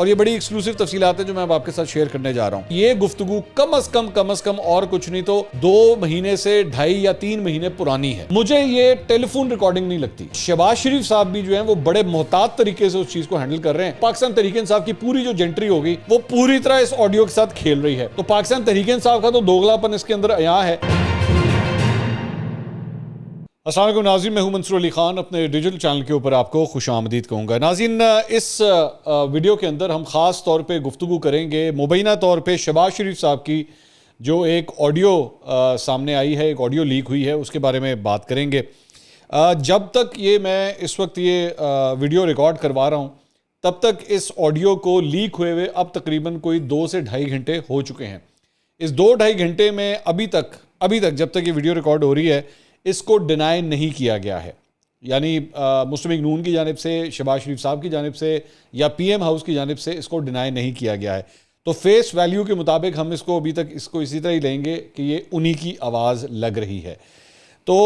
اور یہ بڑی ایکسکلوسیو تفصیلات ہیں جو میں اب آپ کے ساتھ شیئر کرنے جا رہا ہوں. یہ گفتگو کم از کم اور کچھ نہیں تو 2 مہینے سے 2.5 یا 3 مہینے پرانی ہے. مجھے یہ ٹیلی فون ریکارڈنگ نہیں لگتی. شہباز شریف صاحب بھی جو ہیں وہ بڑے محتاط طریقے سے اس چیز کو ہینڈل کر رہے ہیں. پاکستان تحریک انصاف کی پوری جو جنٹری ہوگی وہ پوری طرح اس آڈیو کے ساتھ کھیل رہی ہے. تو پاکستان تحریک انصاف کا تو دوگلا پن اس کے اندر عیاں ہے. السلام علیکم ناظرین، میں ہوں منصور علی خان. اپنے ڈیجیٹل چینل کے اوپر آپ کو خوش آمدید کہوں گا. ناظرین، اس ویڈیو کے اندر ہم خاص طور پہ گفتگو کریں گے مبینہ طور پہ شہباز شریف صاحب کی جو ایک آڈیو سامنے آئی ہے، ایک آڈیو لیک ہوئی ہے، اس کے بارے میں بات کریں گے. جب تک میں اس وقت یہ ویڈیو ریکارڈ کروا رہا ہوں تب تک اس آڈیو کو لیک ہوئے ہوئے اب تقریباً کوئی 2 سے 2.5 گھنٹے ہو چکے ہیں. اس 2-2.5 گھنٹے میں ابھی تک جب تک یہ ویڈیو ریکارڈ ہو رہی ہے اس کو ڈینائی نہیں کیا گیا ہے. یعنی مسلم لیگ نون کی جانب سے، شہباز شریف صاحب کی جانب سے یا پی ایم ہاؤس کی جانب سے اس کو ڈینائی نہیں کیا گیا ہے. تو فیس ویلیو کے مطابق ہم اس کو ابھی تک اسی طرح ہی لیں گے کہ یہ انہی کی آواز لگ رہی ہے. تو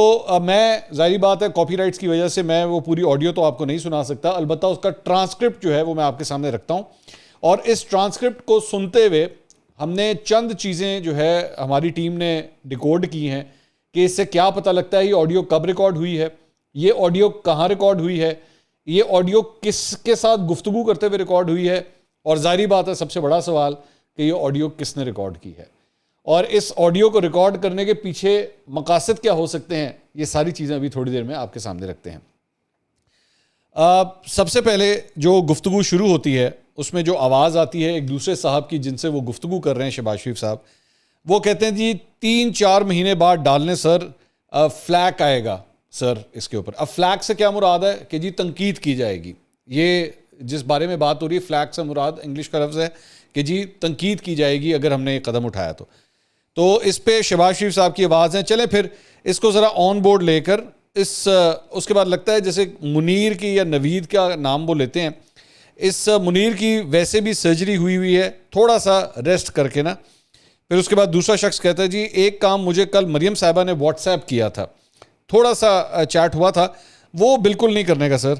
میں ظاہری بات ہے کاپی رائٹس کی وجہ سے میں وہ پوری آڈیو تو آپ کو نہیں سنا سکتا، البتہ اس کا ٹرانسکرپٹ جو ہے وہ میں آپ کے سامنے رکھتا ہوں. اور اس ٹرانسکرپٹ کو سنتے ہوئے ہم نے چند چیزیں جو ہے ہماری ٹیم نے ڈیکوڈ کی ہیں کہ اس سے کیا پتہ لگتا ہے یہ آڈیو کب ریکارڈ ہوئی ہے، یہ آڈیو کہاں ریکارڈ ہوئی ہے، یہ آڈیو کس کے ساتھ گفتگو کرتے ہوئے ریکارڈ ہوئی ہے، اور ظاہری بات ہے سب سے بڑا سوال کہ یہ آڈیو کس نے ریکارڈ کی ہے، اور اس آڈیو کو ریکارڈ کرنے کے پیچھے مقاصد کیا ہو سکتے ہیں. یہ ساری چیزیں ابھی تھوڑی دیر میں آپ کے سامنے رکھتے ہیں. سب سے پہلے جو گفتگو شروع ہوتی ہے اس میں جو آواز آتی ہے ایک دوسرے صاحب کی جن سے وہ گفتگو کر رہے ہیں شہباز شریف صاحب، وہ کہتے ہیں جی 3-4 مہینے بعد ڈالنے سر، فلیک آئے گا سر اس کے اوپر. اب فلیک سے کیا مراد ہے کہ جی تنقید کی جائے گی. یہ جس بارے میں بات ہو رہی ہے فلیک سے مراد انگلش کا لفظ ہے کہ جی تنقید کی جائے گی اگر ہم نے یہ قدم اٹھایا تو اس پہ شہباز شریف صاحب کی آواز ہے. چلیں پھر اس کو ذرا آن بورڈ لے کر اس کے بعد لگتا ہے جیسے منیر کی یا نوید کا نام وہ لیتے ہیں. اس منیر کی ویسے بھی سرجری ہوئی ہے، تھوڑا سا ریسٹ کر کے نا. پھر اس کے بعد دوسرا شخص کہتا ہے جی ایک کام مجھے کل مریم صاحبہ نے واٹس ایپ کیا تھا، تھوڑا سا چیٹ ہوا تھا، وہ بالکل نہیں کرنے کا سر،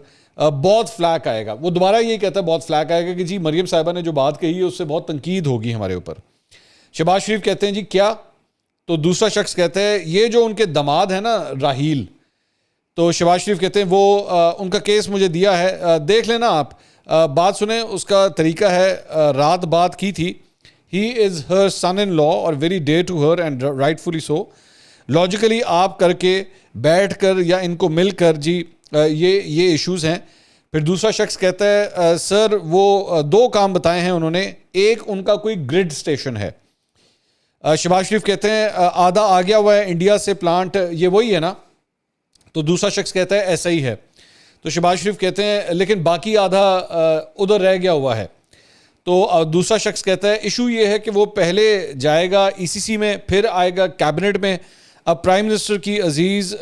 بہت فلیک آئے گا. وہ دوبارہ یہ کہتا ہے بہت فلیک آئے گا کہ جی مریم صاحبہ نے جو بات کہی ہے اس سے بہت تنقید ہوگی ہمارے اوپر. شہباز شریف کہتے ہیں جی کیا؟ تو دوسرا شخص کہتا ہے یہ جو ان کے داماد ہیں نا راحیل، تو شہباز شریف کہتے ہیں وہ ان کا کیس مجھے دیا ہے، دیکھ لینا آپ، بات سنیں. اس کا طریقہ ہے رات بات کی تھی. He is her son-in-law اور very dear to her and rightfully so. Logically آپ کر کے بیٹھ کر یا ان کو مل کر جی یہ ایشوز ہیں. پھر دوسرا شخص کہتا ہے سر وہ 2 کام بتائے ہیں انہوں نے، ایک ان کا کوئی گرڈ سٹیشن ہے. شہباز شریف کہتے ہیں آدھا آ گیا ہوا ہے انڈیا سے پلانٹ، یہ وہی ہے نا؟ تو دوسرا شخص کہتا ہے ایسا ہی ہے. تو شہباز شریف کہتے ہیں لیکن باقی آدھا ادھر رہ گیا ہوا ہے. تو دوسرا شخص کہتا ہے ایشو یہ ہے کہ وہ پہلے جائے گا ECC میں، پھر آئے گا کیبنٹ میں. اب پرائم منسٹر کی عزیز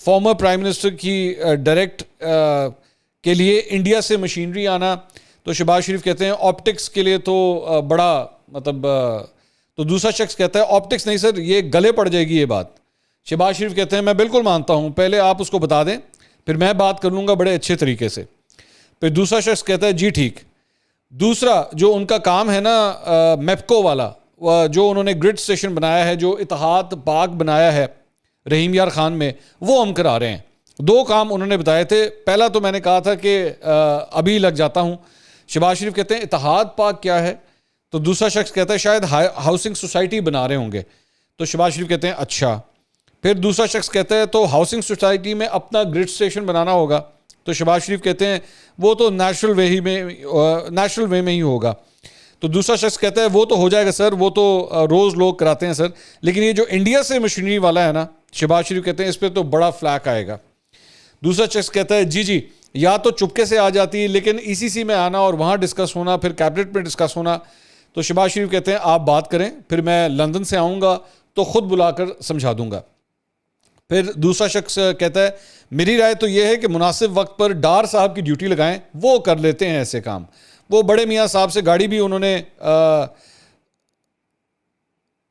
فارمر پرائم منسٹر کی ڈائریکٹ کے لیے انڈیا سے مشینری آنا. تو شہباز شریف کہتے ہیں آپٹکس کے لیے تو بڑا مطلب، تو دوسرا شخص کہتا ہے آپٹکس نہیں سر، یہ گلے پڑ جائے گی یہ بات. شہباز شریف کہتے ہیں میں بالکل مانتا ہوں، پہلے آپ اس کو بتا دیں پھر میں بات کر لوں گا بڑے اچھے طریقے سے. پھر دوسرا شخص کہتا ہے جی ٹھیک. دوسرا جو ان کا کام ہے نا میپکو والا، جو انہوں نے گرڈ سٹیشن بنایا ہے، جو اتحاد پاک بنایا ہے رحیم یار خان میں، وہ ہم کرا رہے ہیں. 2 کام انہوں نے بتائے تھے. پہلا تو میں نے کہا تھا کہ ابھی لگ جاتا ہوں. شہباز شریف کہتے ہیں اتحاد پاک کیا ہے؟ تو دوسرا شخص کہتا ہے شاید ہاؤسنگ سوسائٹی بنا رہے ہوں گے. تو شہباز شریف کہتے ہیں اچھا. پھر دوسرا شخص کہتا ہے تو ہاؤسنگ سوسائٹی میں اپنا گرڈ سٹیشن بنانا ہوگا. تو شہباز شریف کہتے ہیں وہ تو نیچرل وے میں ہی ہوگا. تو دوسرا شخص کہتا ہے وہ تو ہو جائے گا سر، وہ تو روز لوگ کراتے ہیں سر، لیکن یہ جو انڈیا سے مشینری والا ہے نا، شہباز شریف کہتے ہیں اس پہ تو بڑا فلیک آئے گا. دوسرا شخص کہتا ہے جی یا تو چپکے سے آ جاتی لیکن ECC میں آنا اور وہاں ڈسکس ہونا، پھر کیبنٹ میں ڈسکس ہونا. تو شہباز شریف کہتے ہیں آپ بات کریں، پھر میں لندن سے آؤں گا تو خود بلا کر سمجھا دوں گا. پھر دوسرا شخص کہتا ہے میری رائے تو یہ ہے کہ مناسب وقت پر ڈار صاحب کی ڈیوٹی لگائیں، وہ کر لیتے ہیں ایسے کام. وہ بڑے میاں صاحب سے گاڑی بھی انہوں نے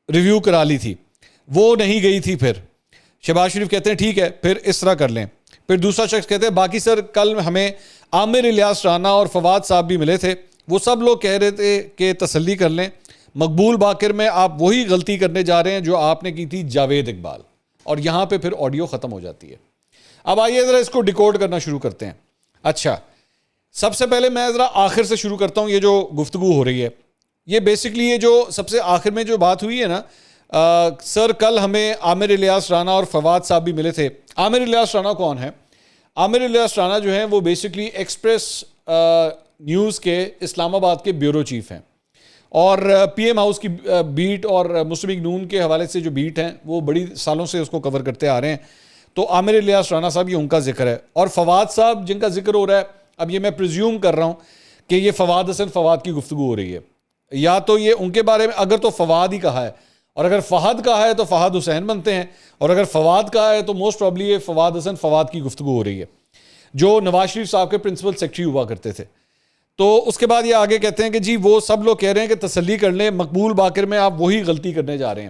ریویو کرا لی تھی، وہ نہیں گئی تھی. پھر شہباز شریف کہتے ہیں ٹھیک ہے پھر اس طرح کر لیں. پھر دوسرا شخص کہتے ہیں باقی سر کل ہمیں عامر الیاس رانا اور فواد صاحب بھی ملے تھے، وہ سب لوگ کہہ رہے تھے کہ تسلی کر لیں، مقبول باقر میں آپ وہی غلطی کرنے جا رہے ہیں جو آپ نے کی تھی جاوید اقبال، اور یہاں پہ پھر آڈیو ختم ہو جاتی ہے۔ اب آئیے ذرا اس کو ڈیکوڈ کرنا شروع کرتے ہیں۔ اچھا، سب سے پہلے میں ذرا آخر سے شروع کرتا ہوں۔ یہ جو گفتگو ہو رہی ہے، یہ بیسکلی یہ جو سب سے آخر میں جو بات ہوئی ہے نا، سر کل ہمیں عامر الیاس رانا اور فواد صاحب بھی ملے تھے۔ عامر الیاس رانا کون ہے؟ عامر الیاس رانا جو ہیں وہ بیسکلی ایکسپریس نیوز کے اسلام آباد کے بیورو چیف ہیں، اور پی ایم ہاؤس کی بیٹ اور مسلم لیگ نون کے حوالے سے جو بیٹ ہیں وہ بڑی سالوں سے اس کو کور کرتے آ رہے ہیں۔ تو عامر الیاس رانا صاحب، یہ ان کا ذکر ہے، اور فواد صاحب جن کا ذکر ہو رہا ہے، اب یہ میں پریزیوم کر رہا ہوں کہ یہ فواد حسن فواد کی گفتگو ہو رہی ہے، یا تو یہ ان کے بارے میں، اگر تو فواد ہی کہا ہے، اور اگر فہد کہا ہے تو فہد حسین بنتے ہیں، اور اگر فواد کہا ہے تو موسٹ پرابلی یہ فواد حسن فواد کی گفتگو ہو رہی ہے، جو نواز شریف صاحب کے پرنسپل سیکرٹری ہوا کرتے تھے۔ تو اس کے بعد یہ آگے کہتے ہیں کہ جی وہ سب لوگ کہہ رہے ہیں کہ تسلی کر لیں، مقبول باقر میں آپ وہی غلطی کرنے جا رہے ہیں۔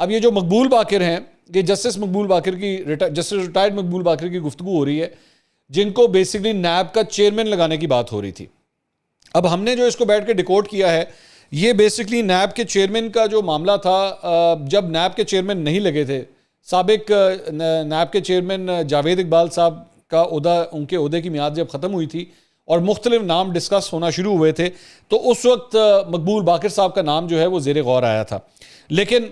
اب یہ جو مقبول باقر ہیں، یہ جسٹس مقبول باقر کی، جسٹس ریٹائرڈ مقبول باقر کی گفتگو ہو رہی ہے، جن کو بیسکلی نیب کا چیئرمین لگانے کی بات ہو رہی تھی۔ اب ہم نے جو اس کو بیٹھ کے ڈیکوڈ کیا ہے، یہ بیسکلی نیب کے چیئرمین کا جو معاملہ تھا، جب نیب کے چیئرمین نہیں لگے تھے، سابق نیب کے چیئرمین جاوید اقبال صاحب کا عہدہ، ان کے عہدے کی میعاد جب ختم ہوئی تھی اور مختلف نام ڈسکس ہونا شروع ہوئے تھے، تو اس وقت مقبول باقر صاحب کا نام جو ہے وہ زیر غور آیا تھا۔ لیکن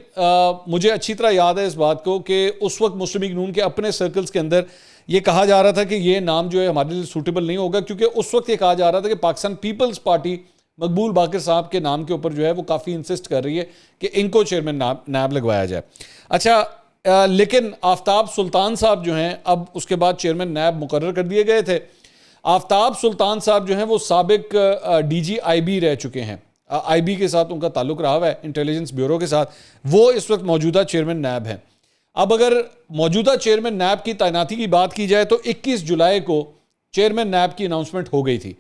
مجھے اچھی طرح یاد ہے اس بات کو کہ اس وقت مسلم لیگ نون کے اپنے سرکلز کے اندر یہ کہا جا رہا تھا کہ یہ نام جو ہے ہمارے لیے سوٹیبل نہیں ہوگا، کیونکہ اس وقت یہ کہا جا رہا تھا کہ پاکستان پیپلز پارٹی مقبول باقر صاحب کے نام کے اوپر جو ہے وہ کافی انسسٹ کر رہی ہے کہ ان کو چیئرمین نیب لگوایا جائے۔ اچھا، لیکن آفتاب سلطان صاحب جو ہیں، اب اس کے بعد چیئرمین نیب مقرر کر دیے گئے تھے۔ آفتاب سلطان صاحب جو ہیں وہ سابق ڈی جی آئی بی رہ چکے ہیں، آئی بی کے ساتھ ان کا تعلق رہا ہوا ہے، انٹیلیجنس بیورو کے ساتھ، وہ اس وقت موجودہ چیئرمین نیب ہیں۔ اب اگر موجودہ چیئرمین نیب کی تعیناتی کی بات کی جائے تو 21 جولائی کو چیئرمین نیب کی اناؤنسمنٹ ہو گئی تھی۔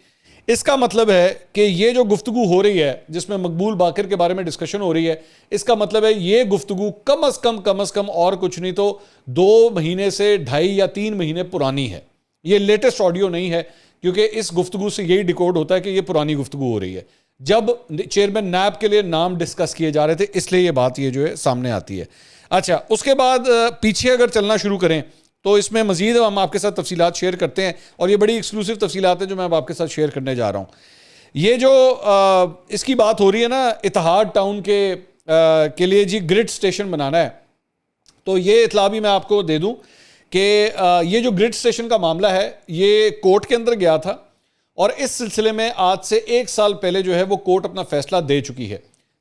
اس کا مطلب ہے کہ یہ جو گفتگو ہو رہی ہے جس میں مقبول باقر کے بارے میں ڈسکشن ہو رہی ہے، اس کا مطلب ہے یہ گفتگو کم از کم اور کچھ نہیں تو 2 مہینے سے 2.5 یا 3 مہینے پرانی ہے۔ یہ لیٹسٹ آڈیو نہیں ہے، کیونکہ اس گفتگو سے یہی ڈیکوڈ ہوتا ہے کہ یہ پرانی گفتگو ہو رہی ہے، جب چیئرمین نیب کے لیے نام ڈسکس کیے جا رہے تھے، اس لیے یہ بات یہ جو ہے سامنے آتی ہے۔ اچھا، اس کے بعد پیچھے اگر چلنا شروع کریں تو اس میں مزید ہم آپ کے ساتھ تفصیلات شیئر کرتے ہیں، اور یہ بڑی ایکسکلوسیو تفصیلات ہیں جو میں اب آپ کے ساتھ شیئر کرنے جا رہا ہوں۔ یہ جو اس کی بات ہو رہی ہے نا، اتحاد ٹاؤن کے لیے جی گرڈ سٹیشن بنانا ہے، تو یہ اطلاع بھی میں آپ کو دے دوں کہ یہ جو گرڈ سٹیشن کا معاملہ ہے یہ کورٹ کے اندر گیا تھا، اور اس سلسلے میں آج سے 1 سال پہلے جو ہے وہ کورٹ اپنا فیصلہ دے چکی ہے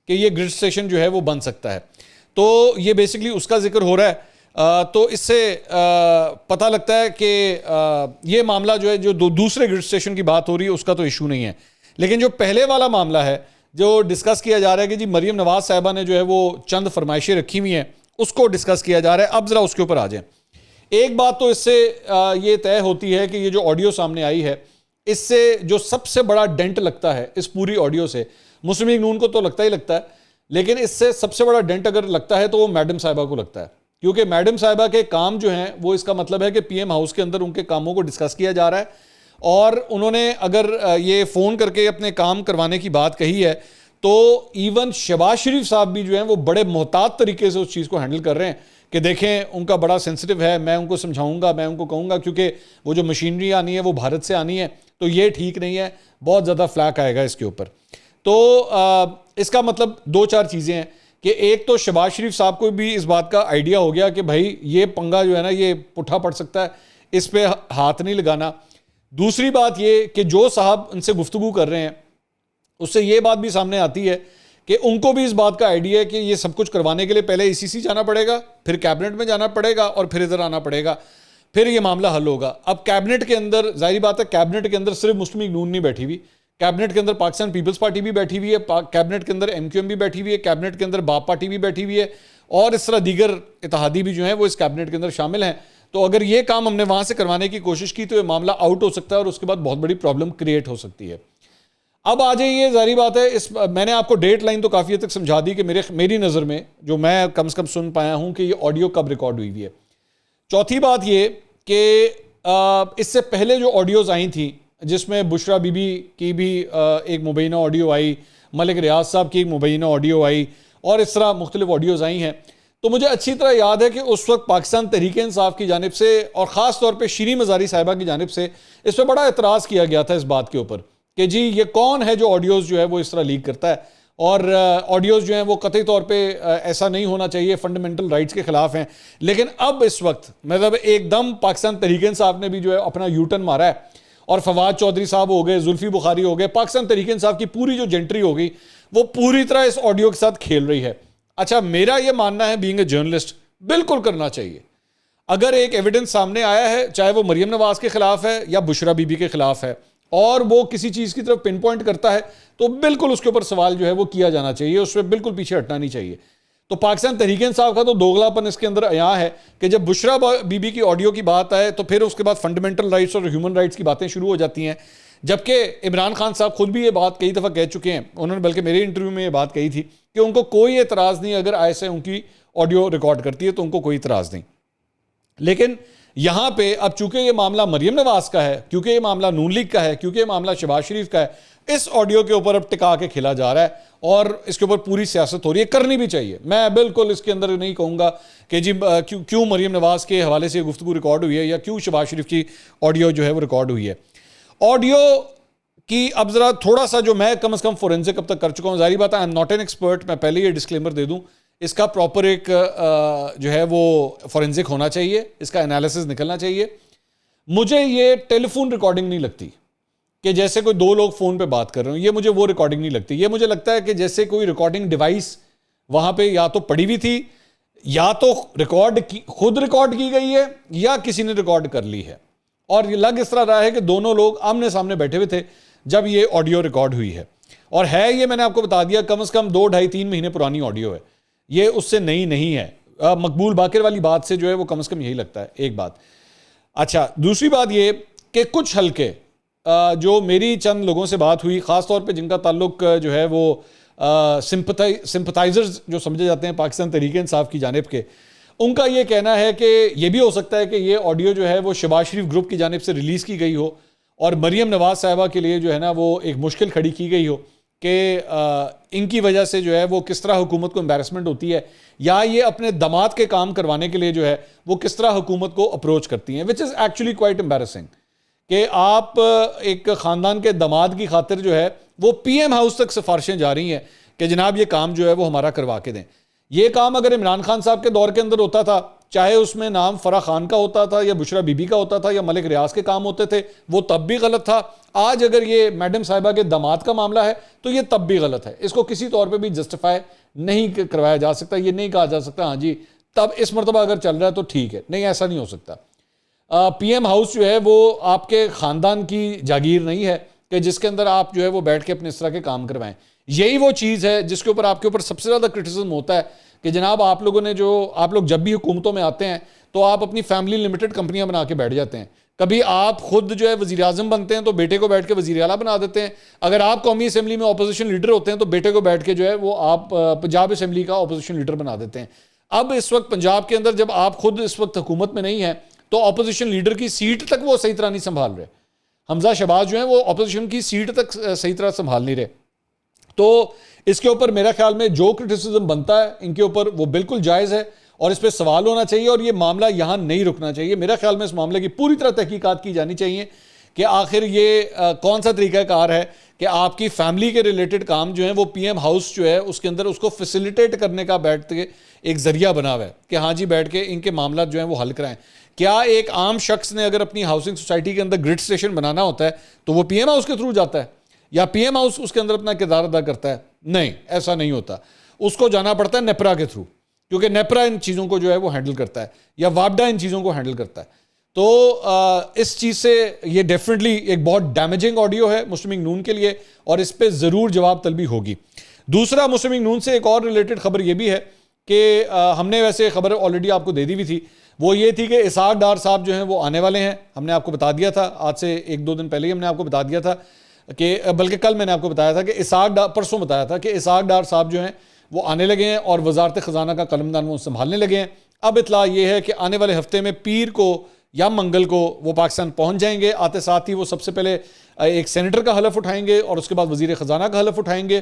کہ یہ گرڈ سٹیشن جو ہے وہ بن سکتا ہے۔ تو یہ بیسکلی اس کا ذکر ہو رہا ہے۔ تو اس سے پتہ لگتا ہے کہ یہ معاملہ جو ہے، جو دوسرے گرڈ سٹیشن کی بات ہو رہی ہے، اس کا تو ایشو نہیں ہے، لیکن جو پہلے والا معاملہ ہے جو ڈسکس کیا جا رہا ہے کہ جی مریم نواز صاحبہ نے جو ہے وہ چند فرمائشیں رکھی ہوئی ہیں، اس کو ڈسکس کیا جا رہا ہے۔ اب ذرا اس کے اوپر آ جائیں۔ ایک بات تو اس سے یہ طے ہوتی ہے کہ یہ جو آڈیو سامنے آئی ہے، اس سے جو سب سے بڑا ڈینٹ لگتا ہے اس پوری آڈیو سے، مسلم لیگ نون کو تو لگتا ہی لگتا ہے، لیکن اس سے سب سے بڑا ڈینٹ اگر لگتا ہے تو وہ میڈم صاحبہ کو لگتا ہے، کیونکہ میڈم صاحبہ کے کام جو ہیں وہ، اس کا مطلب ہے کہ پی ایم ہاؤس کے اندر ان کے کاموں کو ڈسکس کیا جا رہا ہے، اور انہوں نے اگر یہ فون کر کے اپنے کام کروانے کی بات کہی ہے تو ایون شہباز شریف صاحب بھی جو ہیں وہ بڑے محتاط طریقے سے اس چیز کو ہینڈل کر رہے ہیں کہ دیکھیں ان کا بڑا سینسٹیو ہے، میں ان کو سمجھاؤں گا، میں ان کو کہوں گا، کیونکہ وہ جو مشینری آنی ہے وہ بھارت سے آنی ہے، تو یہ ٹھیک نہیں ہے، بہت زیادہ فلیک آئے گا اس کے اوپر۔ تو اس کا مطلب 2-4 چیزیں ہیں کہ ایک تو شہباز شریف صاحب کو بھی اس بات کا آئیڈیا ہو گیا کہ بھائی یہ پنگا جو ہے نا یہ پٹھا پڑ سکتا ہے، اس پہ ہاتھ نہیں لگانا۔ دوسری بات یہ کہ جو صاحب ان سے گفتگو کر رہے ہیں، اس سے یہ بات بھی سامنے آتی ہے کہ ان کو بھی اس بات کا آئیڈیا ہے کہ یہ سب کچھ کروانے کے لیے پہلے ای سی سی جانا پڑے گا، پھر کیبنٹ میں جانا پڑے گا، اور پھر ادھر آنا پڑے گا، پھر یہ معاملہ حل ہوگا۔ اب کیبنٹ کے اندر ظاہری بات ہے، کیبنٹ کے اندر صرف مسلم لیگ نون نہیں بیٹھی ہوئی، کیبنٹ کے اندر پاکستان پیپلز پارٹی بھی بیٹھی ہوئی ہے، کیبنٹ کے اندر ایم کیو ایم بھی بیٹھی ہوئی ہے، کیبنٹ کے اندر باپ پارٹی بھی بیٹھی ہوئی ہے، اور اس طرح دیگر اتحادی بھی جو ہیں وہ اس کیبنٹ کے اندر شامل ہیں۔ تو اگر یہ کام ہم نے وہاں سے کروانے کی کوشش کی تو یہ معاملہ آؤٹ ہو سکتا ہے، اور اس کے بعد بہت بڑی پرابلم کریٹ ہو سکتی ہے۔ اب آ جائیے، ظاہری بات ہے، میں نے آپ کو ڈیٹ لائن تو کافی حد تک سمجھا دی کہ میری نظر میں جو میں کم از کم سن پایا ہوں کہ یہ آڈیو کب ریکارڈ ہوئی ہے۔ چوتھی بات یہ کہ اس سے پہلے جو آڈیوز آئی تھیں جس میں بشرا بی بی کی بھی ایک مبینہ آڈیو آئی, ملک ریاض صاحب کی ایک مبینہ آڈیو آئی, اور اس طرح مختلف آڈیوز آئی ہیں. تو مجھے اچھی طرح یاد ہے کہ اس وقت پاکستان تحریک انصاف کی جانب سے اور خاص طور پہ شیریں مزاری صاحبہ کی جانب سے اس پہ بڑا اعتراض کیا گیا تھا اس بات کے اوپر کہ جی یہ کون ہے جو آڈیوز جو ہے وہ اس طرح لیک کرتا ہے, اور آڈیوز جو ہیں وہ قطعی طور پہ ایسا نہیں ہونا چاہیے, فنڈامنٹل رائٹس کے خلاف ہیں. لیکن اب اس وقت مطلب ایک دم پاکستان تحریک انصاف نے بھی جو ہے اپنا یو ٹرن مارا ہے, اور فواد چودھری صاحب ہو گئے, زلفی بخاری ہو گئے, پاکستان تحریک انصاف کی پوری جو جنٹری ہو گئی وہ پوری طرح اس آڈیو کے ساتھ کھیل رہی ہے. اچھا میرا یہ ماننا ہے بینگ اے جرنلسٹ بالکل کرنا چاہیے. اگر ایک ایویڈنس سامنے آیا ہے, چاہے وہ مریم نواز کے خلاف ہے یا بشرا بی بی کے خلاف ہے, اور وہ کسی چیز کی طرف پن پوائنٹ کرتا ہے, تو بالکل اس کے اوپر سوال جو ہے وہ کیا جانا چاہیے, اس سے بالکل پیچھے ہٹنا نہیں چاہیے. تو پاکستان تحریک انصاف کا تو دوغلاپن اس کے اندر عیاں ہے کہ جب بشرا بی بی کی آڈیو کی بات آئے تو پھر اس کے بعد فنڈامنٹل رائٹس اور ہیومن رائٹس کی باتیں شروع ہو جاتی ہیں, جبکہ عمران خان صاحب خود بھی یہ بات کئی دفعہ کہہ چکے ہیں, انہوں نے بلکہ میرے انٹرویو میں یہ بات کہی تھی کہ ان کو کوئی اعتراض نہیں اگر ایسے ان کی آڈیو ریکارڈ کرتی ہے تو ان کو کوئی اعتراض نہیں. لیکن یہاں پہ اب چونکہ یہ معاملہ مریم نواز کا ہے, کیونکہ یہ معاملہ نون لیگ کا ہے, کیونکہ یہ معاملہ شہباز شریف کا ہے, اس آڈیو کے اوپر اب ٹکا کے کھیلا جا رہا ہے اور اس کے اوپر پوری سیاست ہو رہی ہے. کرنی بھی چاہیے, میں بالکل اس کے اندر نہیں کہوں گا کہ جی کیوں مریم نواز کے حوالے سے گفتگو ریکارڈ ہوئی ہے یا کیوں شہباز شریف کی آڈیو جو ہے وہ ریکارڈ ہوئی ہے. آڈیو کی اب ذرا تھوڑا سا جو میں کم از کم فورینزک اب تک کر چکا ہوں, ظاہری بات ہے I am not an expert, میں پہلے یہ ڈسکلیمر دے دوں, اس کا پراپر ایک جو ہے وہ فورینزک ہونا چاہیے, اس کا انالیسس نکلنا چاہیے. مجھے یہ ٹیلی فون ریکارڈنگ نہیں لگتی کہ جیسے کوئی دو لوگ فون پہ بات کر رہے ہوں, یہ مجھے وہ ریکارڈنگ نہیں لگتی. یہ مجھے لگتا ہے کہ جیسے کوئی ریکارڈنگ ڈیوائس وہاں پہ یا تو پڑی ہوئی تھی, یا تو خود ریکارڈ کی گئی ہے, یا کسی نے ریکارڈ کر لی ہے, اور یہ لگ اس طرح رہا ہے کہ دونوں لوگ آمنے سامنے بیٹھے ہوئے تھے جب یہ آڈیو ریکارڈ ہوئی ہے. اور ہے یہ میں نے آپ کو بتا دیا کم از کم 2, 2.5, 3 مہینے پرانی آڈیو ہے, یہ اس سے نئی نہیں ہے. مقبول باقر والی بات سے جو ہے وہ کم از کم یہی لگتا ہے, ایک بات. اچھا دوسری بات یہ کہ کچھ حلقے جو میری چند لوگوں سے بات ہوئی, خاص طور پہ جن کا تعلق جو ہے وہ سمپتھائزرز جو سمجھے جاتے ہیں پاکستان تحریک انصاف کی جانب کے, ان کا یہ کہنا ہے کہ یہ بھی ہو سکتا ہے کہ یہ آڈیو جو ہے وہ شہباز شریف گروپ کی جانب سے ریلیز کی گئی ہو اور مریم نواز صاحبہ کے لیے جو ہے نا وہ ایک مشکل کھڑی کی گئی ہو کہ ان کی وجہ سے جو ہے وہ کس طرح حکومت کو امبیرسمنٹ ہوتی ہے, یا یہ اپنے داماد کے کام کروانے کے لیے جو ہے وہ کس طرح حکومت کو اپروچ کرتی ہیں, وچ از ایکچولی کوائٹ امبیرسنگ کہ آپ ایک خاندان کے داماد کی خاطر جو ہے وہ پی ایم ہاؤس تک سفارشیں جا رہی ہیں کہ جناب یہ کام جو ہے وہ ہمارا کروا کے دیں. یہ کام اگر عمران خان صاحب کے دور کے اندر ہوتا تھا, چاہے اس میں نام فرح خان کا ہوتا تھا یا بشرا بی بی کا ہوتا تھا یا ملک ریاض کے کام ہوتے تھے, وہ تب بھی غلط تھا. آج اگر یہ میڈم صاحبہ کے داماد کا معاملہ ہے تو یہ تب بھی غلط ہے, اس کو کسی طور پہ بھی جسٹیفائی نہیں کروایا جا سکتا. یہ نہیں کہا جا سکتا ہاں جی تب اس مرتبہ اگر چل رہا ہے تو ٹھیک ہے, نہیں ایسا نہیں ہو سکتا. پی ایم ہاؤس جو ہے وہ آپ کے خاندان کی جاگیر نہیں ہے کہ جس کے اندر آپ جو ہے وہ بیٹھ کے اپنے اس طرح کے کام کروائیں. یہی وہ چیز ہے جس کے اوپر آپ کے اوپر سب سے زیادہ کرٹیسزم ہوتا ہے کہ جناب آپ لوگوں نے آپ لوگ جب بھی حکومتوں میں آتے ہیں تو آپ اپنی فیملی لمیٹڈ کمپنیاں بنا کے بیٹھ جاتے ہیں. کبھی آپ خود جو ہے وزیر اعظم بنتے ہیں تو بیٹے کو بیٹھ کے وزیر اعلیٰ بنا دیتے ہیں. اگر آپ قومی اسمبلی میں اپوزیشن لیڈر ہوتے ہیں تو بیٹے کو بیٹھ کے جو ہے وہ آپ پنجاب اسمبلی کا اپوزیشن لیڈر بنا دیتے ہیں. اب اس وقت پنجاب کے اندر جب آپ خود اس وقت حکومت میں نہیں ہیں تو اپوزیشن لیڈر کی سیٹ تک وہ صحیح طرح نہیں سنبھال رہے. حمزہ شہباز جو ہیں وہ اپوزیشن کی سیٹ تک صحیح طرح سنبھال نہیں رہے. تو اس کے اوپر میرا خیال میں جو کرٹیسزم بنتا ہے ان کے اوپر وہ بالکل جائز ہے اور اس پہ سوال ہونا چاہیے, اور یہ معاملہ یہاں نہیں رکنا چاہیے. میرا خیال میں اس معاملے کی پوری طرح تحقیقات کی جانی چاہیے کہ آخر یہ کون سا طریقہ کار ہے کہ آپ کی فیملی کے ریلیٹڈ کام جو ہیں وہ پی ایم ہاؤس جو ہے اس کے اندر اس کو فیسیلیٹیٹ کرنے کا بیٹھ کے ایک ذریعہ بنا ہوا ہے کہ ہاں جی بیٹھ کے ان کے معاملات جو ہیں وہ حل کرائیں. کیا ایک عام شخص نے اگر اپنی ہاؤسنگ سوسائٹی کے اندر گرڈ اسٹیشن بنانا ہوتا ہے تو وہ پی ایم ہاؤس کے تھرو جاتا ہے یا پی ایم ہاؤس اس کے اندر اپنا کردار ادا کرتا ہے؟ نہیں, ایسا نہیں ہوتا. اس کو جانا پڑتا ہے نیپرا کے تھرو, کیونکہ نیپرا ان چیزوں کو جو ہے وہ ہینڈل کرتا ہے یا وابڈا ان چیزوں کو ہینڈل کرتا ہے. تو اس چیز سے یہ ڈیفینیٹلی ایک بہت ڈیمیجنگ آڈیو ہے مسلم لیگ نون کے لیے اور اس پہ ضرور جواب طلبی ہوگی. دوسرا مسلم لیگ نون سے ایک اور ریلیٹڈ خبر یہ بھی ہے کہ ہم نے ویسے خبر آلریڈی آپ کو دے دی ہوئی تھی, وہ یہ تھی کہ اسحاق ڈار صاحب جو ہیں وہ آنے والے ہیں. ہم نے آپ کو بتا دیا تھا, آج سے 1-2 دن پہلے ہی ہم نے آپ کو بتا دیا تھا کہ بلکہ کل میں نے آپ کو بتایا تھا کہ پرسوں بتایا تھا کہ اسحاق ڈار صاحب جو ہیں وہ آنے لگے ہیں اور وزارت خزانہ کا قلمدان وہ سنبھالنے لگے ہیں. اب اطلاع یہ ہے کہ آنے والے ہفتے میں پیر کو یا منگل کو وہ پاکستان پہنچ جائیں گے. آتے ساتھ ہی وہ سب سے پہلے ایک سینیٹر کا حلف اٹھائیں گے اور اس کے بعد وزیر خزانہ کا حلف اٹھائیں گے,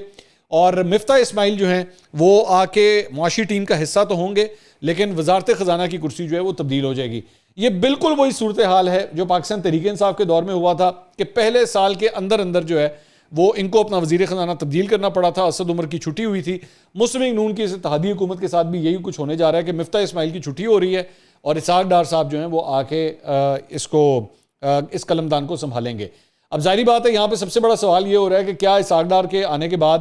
اور مفتاح اسماعیل جو ہیں وہ آ کے معاشی ٹیم کا حصہ تو ہوں گے لیکن وزارت خزانہ کی کرسی جو ہے وہ تبدیل ہو جائے گی. یہ بالکل وہی صورتحال ہے جو پاکستان تحریک انصاف کے دور میں ہوا تھا کہ پہلے سال کے اندر جو ہے وہ ان کو اپنا وزیر خزانہ تبدیل کرنا پڑا تھا. اسد عمر کی چھٹی ہوئی تھی. مسلم لیگ نون کی اس اتحادی حکومت کے ساتھ بھی یہی کچھ ہونے جا رہا ہے کہ مفتاح اسماعیل کی چھٹی ہو رہی ہے اور اسحاق ڈار صاحب جو ہیں وہ آ کے اس قلمدان کو سنبھالیں گے. اب ظاہری بات ہے یہاں پہ سب سے بڑا سوال یہ ہو رہا ہے کہ کیا اسحاق ڈار کے آنے کے بعد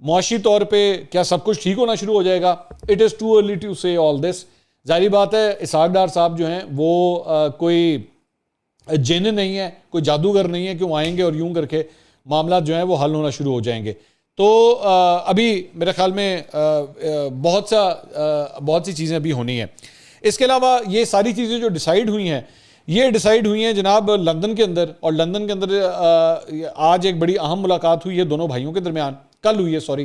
معاشی طور پہ کیا سب کچھ ٹھیک ہونا شروع ہو جائے گا؟ It is too early to say all دس. ظاہری بات ہے اسحاق ڈار صاحب جو ہیں وہ کوئی جن نہیں ہے, کوئی جادوگر نہیں ہے کہ وہ آئیں گے اور یوں کر کے معاملات جو ہیں وہ حل ہونا شروع ہو جائیں گے. تو ابھی میرے خیال میں بہت سی چیزیں ابھی ہونی ہیں. اس کے علاوہ یہ ساری چیزیں جو ڈیسائیڈ ہوئی ہیں یہ ڈیسائیڈ ہوئی ہیں جناب لندن کے اندر, اور لندن کے اندر آج ایک بڑی اہم ملاقات ہوئی ہے دونوں بھائیوں کے درمیان, کل ہوئی ہے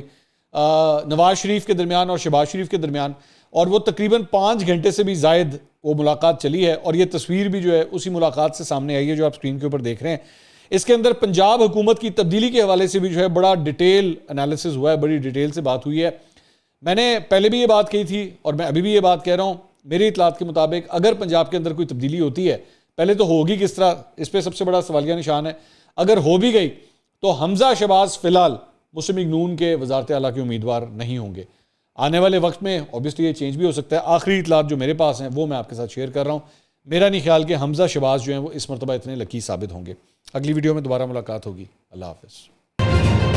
نواز شریف کے درمیان اور شہباز شریف کے درمیان, اور وہ تقریباً 5 گھنٹے سے بھی زائد وہ ملاقات چلی ہے, اور یہ تصویر بھی جو ہے اسی ملاقات سے سامنے آئی ہے جو آپ اسکرین کے اوپر دیکھ رہے ہیں. اس کے اندر پنجاب حکومت کی تبدیلی کے حوالے سے بھی جو ہے بڑا ڈیٹیل انالیسس ہوا ہے, بڑی ڈیٹیل سے بات ہوئی ہے. میں نے پہلے بھی یہ بات کہی تھی اور میں ابھی بھی یہ بات کہہ رہا ہوں, میری اطلاعات کے مطابق اگر پنجاب کے اندر کوئی تبدیلی ہوتی ہے, پہلے تو ہوگی کس طرح, اس پہ سب سے بڑا سوالیہ نشان ہے. اگر ہو بھی گئی تو حمزہ شہباز فی الحال مسلم لیگ نون کے وزارت اعلیٰ کے امیدوار نہیں ہوں گے. آنے والے وقت میں اوبیسلی یہ چینج بھی ہو سکتا ہے. آخری اطلاعات جو میرے پاس ہیں وہ میں آپ کے ساتھ شیئر کر رہا ہوں. میرا نہیں خیال کہ حمزہ شہباز جو ہیں وہ اس مرتبہ اتنے لکی ثابت ہوں گے. اگلی ویڈیو میں دوبارہ ملاقات ہوگی. اللہ حافظ.